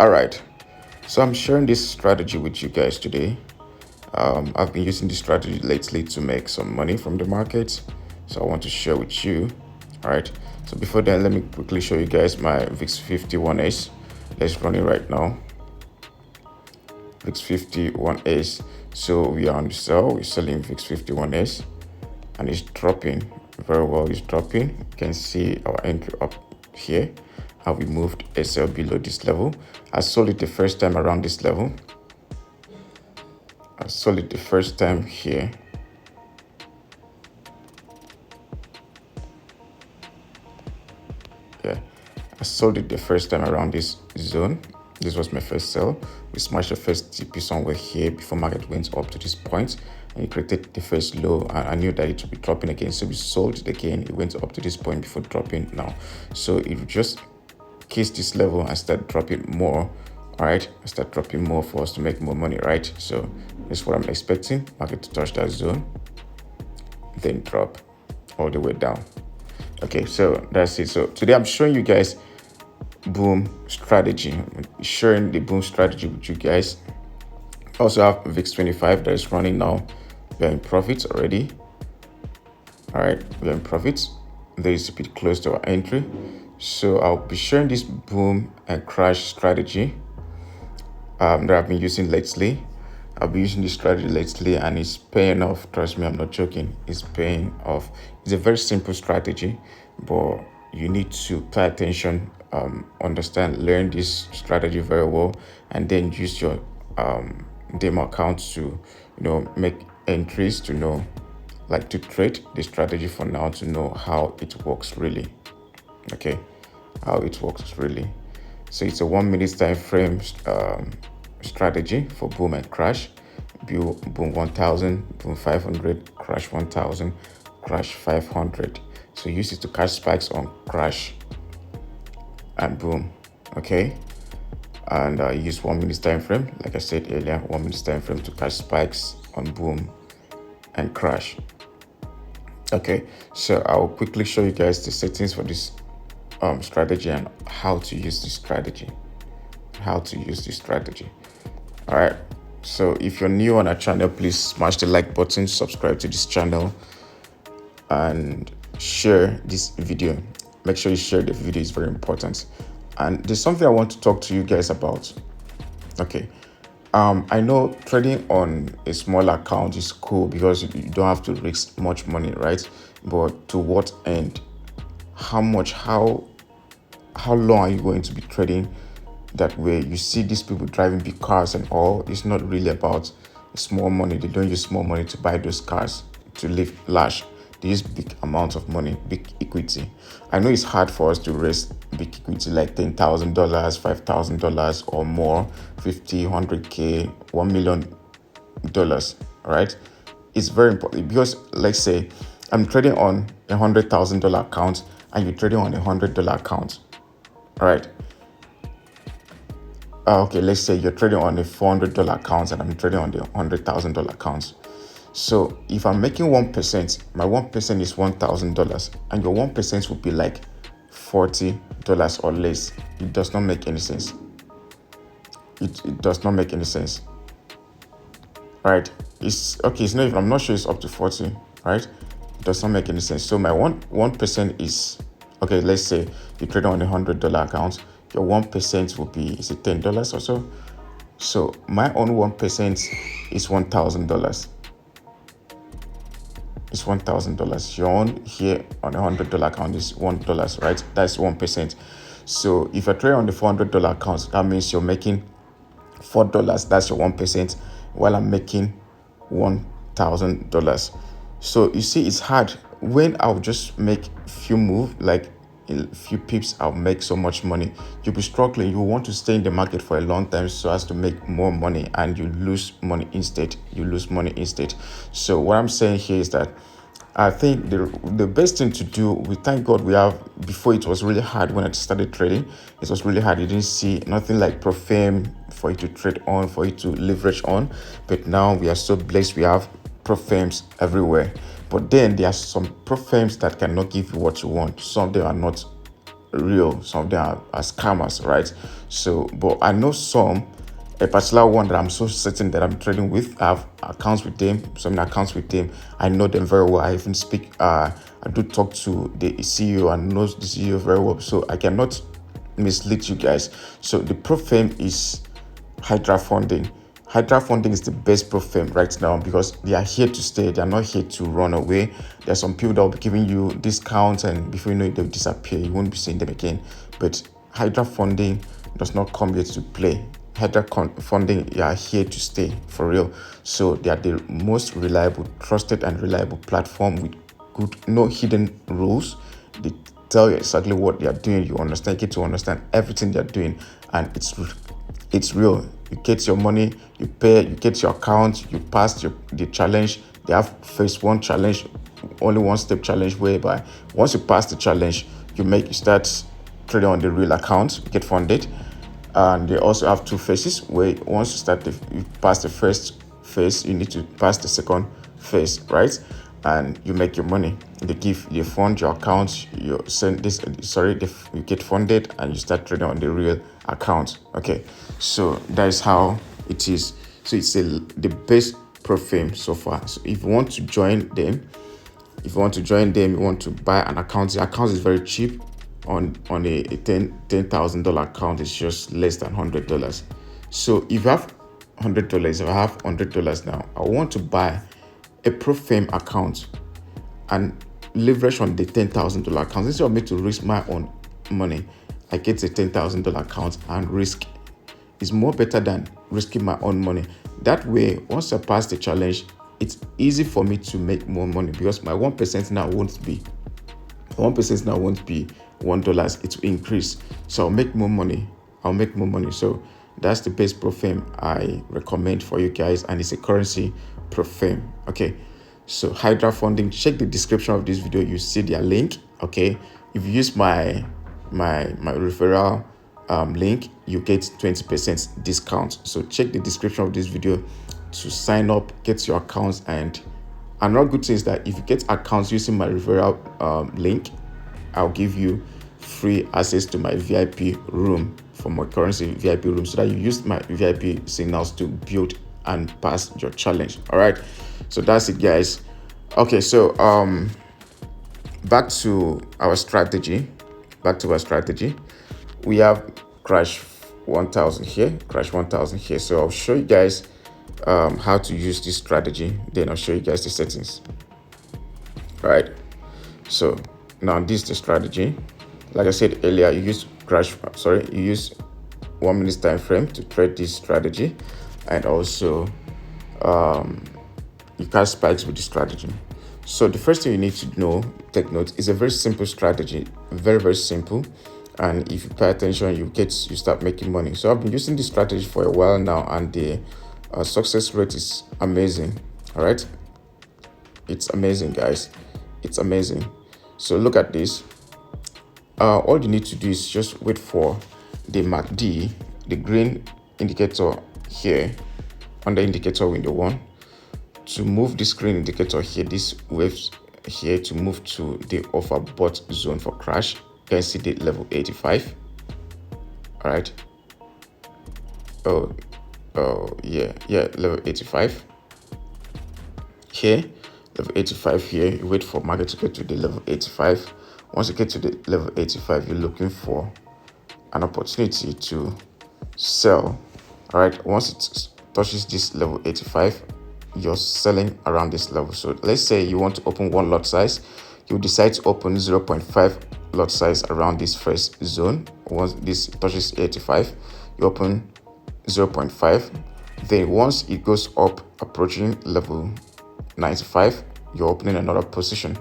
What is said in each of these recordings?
All right, so I'm sharing this strategy with you guys today. I've been using this strategy lately to make some money from the market, so I want to share with you. All right, so before then, let me quickly show you guys my VIX 51s. Let's run it right now. VIX 51s. So we are on the sell. We're selling VIX 51s, and it's dropping very well. It's dropping. You can see our entry up here. How we moved SL below this level. I sold it the first time around this level. I sold it the first time here. Yeah, I sold it the first time around this zone. This was my first sell. We smashed the first TP somewhere here before market went up to this point, and it created the first low. And I knew that it would be dropping again, so we sold it again. It went up to this point before dropping now. So it just case this level and start dropping more. All right, start dropping more for us to make more money, right? So that's what I'm expecting. Market to touch that zone, then drop all the way down. Okay, so that's it. So today I'm showing you guys boom strategy. I'm sharing the boom strategy with you guys. Also have VIX 25 that is running now. We're in profits already. All right, we're in profits. There is a bit close to our entry. So I'll be sharing this boom and crash strategy that I've been using lately. I've been using this strategy lately and it's paying off. Trust me, I'm not joking. It's paying off. It's a very simple strategy, but you need to pay attention, understand, learn this strategy very well, and then use your demo account to, make entries to know, like to trade the strategy for now to know how it works really. Okay, how it works really. So it's a 1 minute time frame strategy for boom and crash. Boom 1000, boom 500, crash 1000, crash 500. So use it to catch spikes on crash and boom. Okay, and use 1 minute time frame, like I said earlier, 1 minute time frame to catch spikes on boom and crash. Okay, so I'll quickly show you guys the settings for this strategy and how to use this strategy. All right, so if you're new on our channel, please smash the like button, subscribe to this channel, and share this video. Make sure you share the video, it's very important. And there's something I want to talk to you guys about. Okay, I know trading on a small account is cool because you don't have to risk much money, right? But to what end? How long are you going to be trading that way? You see these people driving big cars and all. It's not really about small money. They don't use small money to buy those cars to live large. They use big amounts of money, big equity. I know it's hard for us to raise big equity like $10,000, $5,000 or more, 50, 100K, $1 million. All right. It's very important because let's say I'm trading on a $100,000 account and you're trading on a $100 account. All right. Okay, let's say you're trading on a $400 account and I'm trading on the $100,000 accounts. So if I'm making 1%, my 1% is $1,000 and your 1% would be like $40 or less. It does not make any sense. It does not make any sense. Right? It's okay. It's not even, I'm not sure it's up to 40, right? It does not make any sense. So my 1% is, okay, let's say you trade on a $100 account, your 1% will be, is it $10 or so? So my own 1% is $1,000. It's $1,000. Your own here on a $100 account is $1, right? That's 1%. So if I trade on the $400 account, that means you're making $4. That's your 1%, while I'm making $1,000. So you see, it's hard when I'll just make few move, like a few pips, I'll make so much money. You'll be struggling. You want to stay in the market for a long time so as to make more money, and you lose money instead. So what I'm saying here is that I think the best thing to do, we thank God we have, before it was really hard when I started trading. It was really hard. You didn't see nothing like Profame for you to trade on, for you to leverage on. But now we are so blessed. We have Profames everywhere. But then there are some Profames that cannot give you what you want. Some of them are not real. Some of them are scammers, right? So, but I know a particular one that I'm so certain that I'm trading with. I have accounts with them, some accounts with them. I know them very well. I even speak, I do talk to the CEO and knows the CEO very well. So I cannot mislead you guys. So the pro firm is Hydra funding. Hydra funding is the best pro firm right now because they are here to stay. They are not here to run away. There are some people that will be giving you discounts and before you know it, they'll disappear. You won't be seeing them again. But Hydra funding does not come here to play. Hydra funding, they are here to stay for real. So they are the most reliable, trusted and reliable platform with good, no hidden rules. They tell you exactly what they are doing. You understand, you get to understand everything they're doing, and it's real. You get your money, you pay, you get your account, you pass the challenge. They have phase one challenge, only one step challenge, whereby once you pass the challenge, you start trading on the real account, you get funded. And they also have two phases where once you pass the first phase, you need to pass the second phase, right? And you make your money. They fund your account, you get funded and you start trading on the real account. Okay, so that is how it is. So it's the best pro firm so far. So if you want to join them, you want to buy an account. The account is very cheap. On a $10,000 account, it's just less than $100. So if you have $100, if I have $100 now, I want to buy a pro firm account and leverage on the $10,000 account. Instead of me to risk my own money, I get a $10,000 account and risk. Is more better than risking my own money. That way, once I pass the challenge, it's easy for me to make more money because my 1% now won't be $1. It will increase. So I'll make more money. So that's the best pro firm I recommend for you guys, and it's a currency pro firm. Okay. So Hydra funding, check the description of this video. You see their link. Okay. If you use my referral link, you get 20% discount. So check the description of this video to sign up, get your accounts. And another good thing is that if you get accounts using my referral link, I'll give you free access to my VIP room, for my currency VIP room, so that you use my VIP signals to build and pass your challenge. All right, so that's it, guys. Okay, so back to our strategy. We have crash 1000 here, so I'll show you guys how to use this strategy, then I'll show you guys the settings. All right, so now this is the strategy. Like I said earlier, you use 1 minute time frame to trade this strategy, and also you catch spikes with this strategy. So the first thing you need to take note, is a very simple strategy, very, very simple. And if you pay attention, you start making money. So I've been using this strategy for a while now, and the success rate is amazing. All right, it's amazing, guys. It's amazing. So look at this. All you need to do is just wait for the MACD, the green indicator here on the indicator window 1, to move this green indicator here, this waves here, to move to the overbought zone for crash. You can see the level 85. All right. Level 85 here. Level 85 here. You wait for market to get to the level 85. Once you get to the level 85, you're looking for an opportunity to sell. All right, once it touches this level 85, you're selling around this level. So let's say you want to open one lot size. You decide to open 0.5 lot size around this first zone. Once this touches 85, you open 0.5. Then once it goes up, approaching level 95, you're opening another position.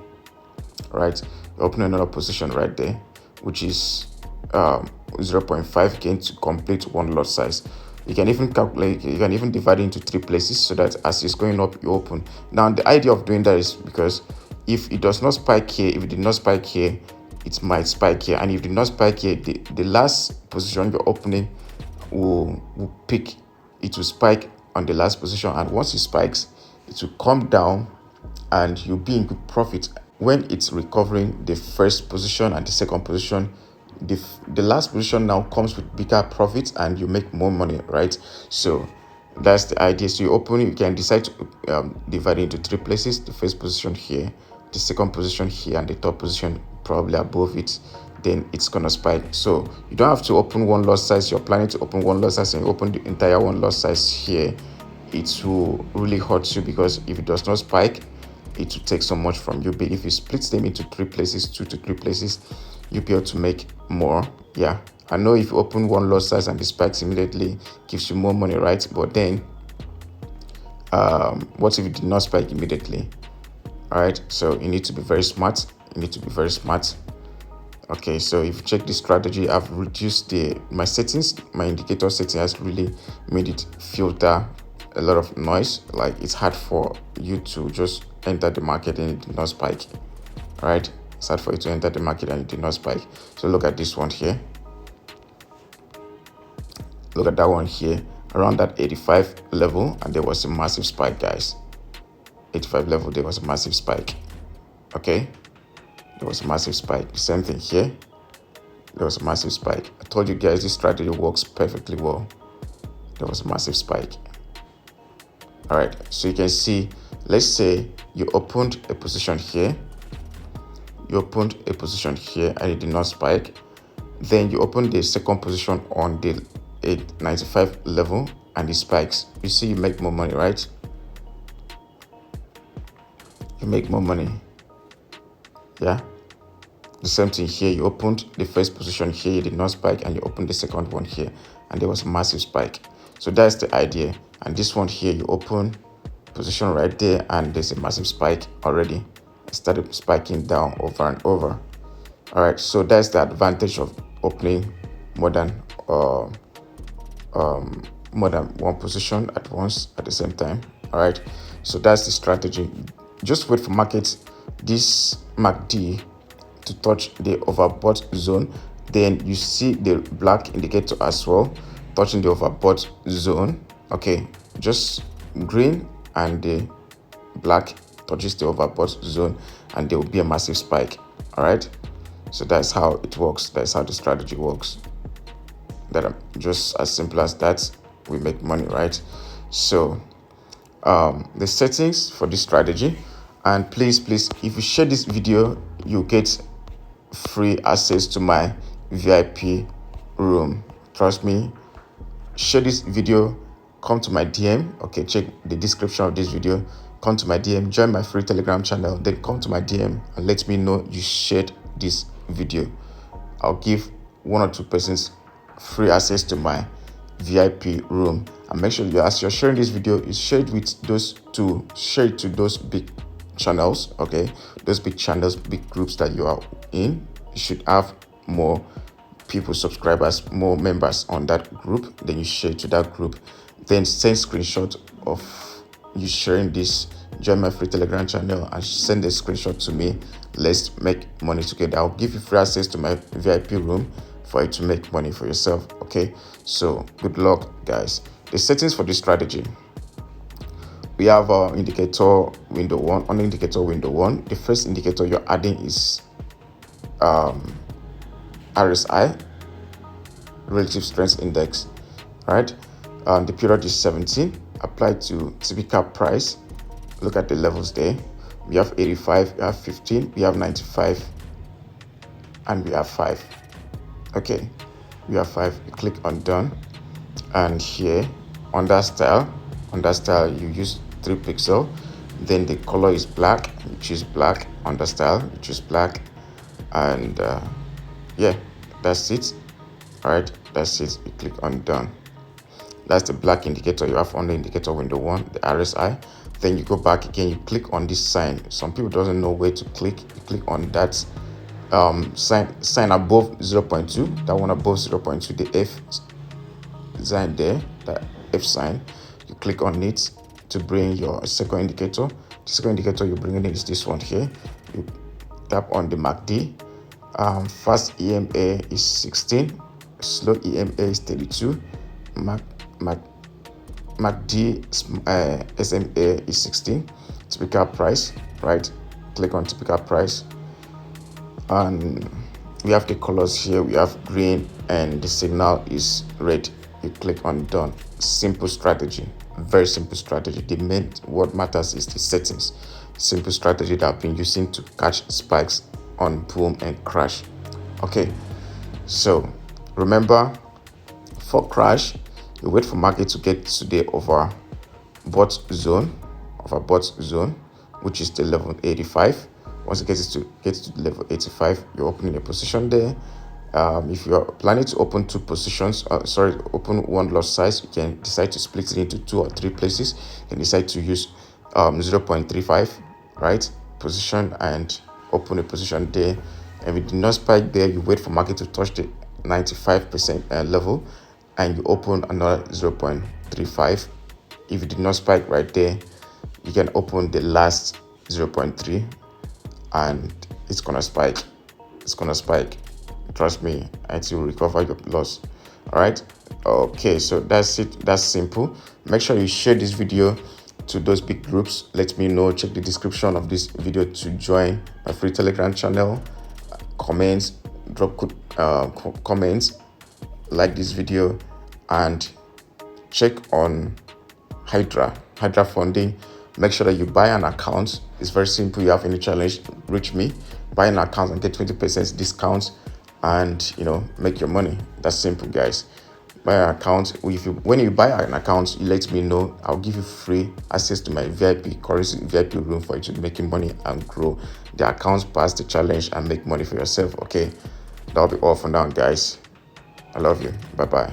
All right, you're opening another position right there, which is 0.5 again, to complete one lot size. You can even calculate, you can even divide it into 3 places, so that as it's going up, you open. Now the idea of doing that is because if it does not spike here, if it did not spike here, it might spike here, and if it did not spike here, the last position you're opening will peak. It will spike on the last position, and once it spikes, it will come down and you'll be in good profit. When it's recovering the first position and the second position, the last position now comes with bigger profits and you make more money, right? So that's the idea. So you open, you can decide to divide it into 3 places: the first position here, the second position here, and the third position probably above it. Then it's gonna spike. So you don't have to open one lot size. You're planning to open one lot size and you open the entire one lot size here, it will really hurt you, because if it does not spike, it will take so much from you. But if you split them into 3 places, 2 to 3 places, you'll be able to make more. Yeah, I know if you open one lot size and it spikes immediately, gives you more money, right? But then what if it did not spike immediately? All right, so you need to be very smart. Okay, so if you check the strategy, I've reduced my settings. My indicator setting has really made it filter a lot of noise. Like, it's hard for you to just enter the market and it did not spike. All right, it's hard for you to enter the market and it did not spike. So look at this one here. Look at that one here, around that 85 level, and there was a massive spike, guys. 85 level, there was a massive spike. Okay, there was a massive spike. Same thing here, there was a massive spike. I told you guys this strategy works perfectly well. There was a massive spike. All right, so you can see, let's say you opened a position here, and it did not spike. Then you open the second position on the 895 level and it spikes. You see, you make more money, right? You make more money. Yeah, the same thing here. You opened the first position here, it did not spike, and you opened the second one here and there was a massive spike. So that's the idea. And this one here, you open position right there and there's a massive spike already. It started spiking down over and over. All right, so that's the advantage of opening more than one position at once at the same time. All right, so that's the strategy. Just wait for this MACD to touch the overbought zone. Then you see the black indicator as well touching the overbought zone. Okay, just green and the black touches the overbought zone and there will be a massive spike. All right, so that's how it works. That's how the strategy works. That just as simple as that, we make money, right? So the settings for this strategy, and please, if you share this video, you get free access to my VIP room. Trust me, share this video, come to my DM. Okay, check the description of this video, come to my DM, join my free Telegram channel, then come to my DM and let me know you shared this video. I'll give 1 or 2 persons free access to my VIP room. And make sure as you're sharing this video, you share it with share it to those big channels. Okay, those big channels, big groups that you are in. You should have more people, subscribers, more members on that group. Then you share it to that group, then send screenshot of you sharing this, join my free Telegram channel and send a screenshot to me. Let's make money together. I'll give you free access to my VIP room for you to make money for yourself. Okay, so good luck, guys. The settings for this strategy: we have our indicator window 1. On the indicator window 1, the first indicator you're adding is RSI, relative strength index. All right, the period is 17, applied to typical price. Look at the levels there. We have 85, we have 15, we have 95, and we have 5. Okay, we have 5. You click on done, and here under style you use 3 pixel. Then the color is black. You choose black. Under style you choose black, and yeah, that's it. All right, that's it. You click on done. That's the black indicator you have on the indicator window 1, the RSI. Then you go back again, you click on this sign. Some people doesn't know where to click. You click on that sign above 0.2, that one above 0.2, the F sign there, that F sign. You click on it to bring your second indicator. The second indicator you bring in is this one here. You tap on the MACD. Fast EMA is 16, slow EMA is 32, MACD SMA is 16. Typical price, right? Click on typical price, and we have the colors here. We have green and the signal is red. You click on done. Simple strategy, very simple strategy. The main what matters is the settings. Simple strategy that I've been using to catch spikes on boom and crash. Okay, so remember, for crash, you wait for market to get to the overbought zone, which is the level 85. Once it gets to the level 85, you're opening a position there. If you're planning to open two positions, open one lot size, you can decide to split it into 2 or 3 places. You can decide to use 0.35, right, position, and open a position there. And if it did not spike there, you wait for market to touch the 95% level, and you open another 0.35. If it did not spike right there, you can open the last 0.3, and it's gonna spike. Trust me, until you recover your loss. All right. Okay, so that's it. That's simple. Make sure you share this video to those big groups. Let me know. Check the description of this video to join my free Telegram channel. Comments, drop comments, like this video, and check on Hydra funding. Make sure that you buy an account. It's very simple. You have any challenge, reach me. Buy an account and get 20% discount, and make your money. That's simple, guys. Buy an account. When you buy an account, you let me know. I'll give you free access to my VIP currency VIP room for you to make money and grow the account, pass the challenge, and make money for yourself. Okay, that'll be all for now, guys. I love you. Bye bye.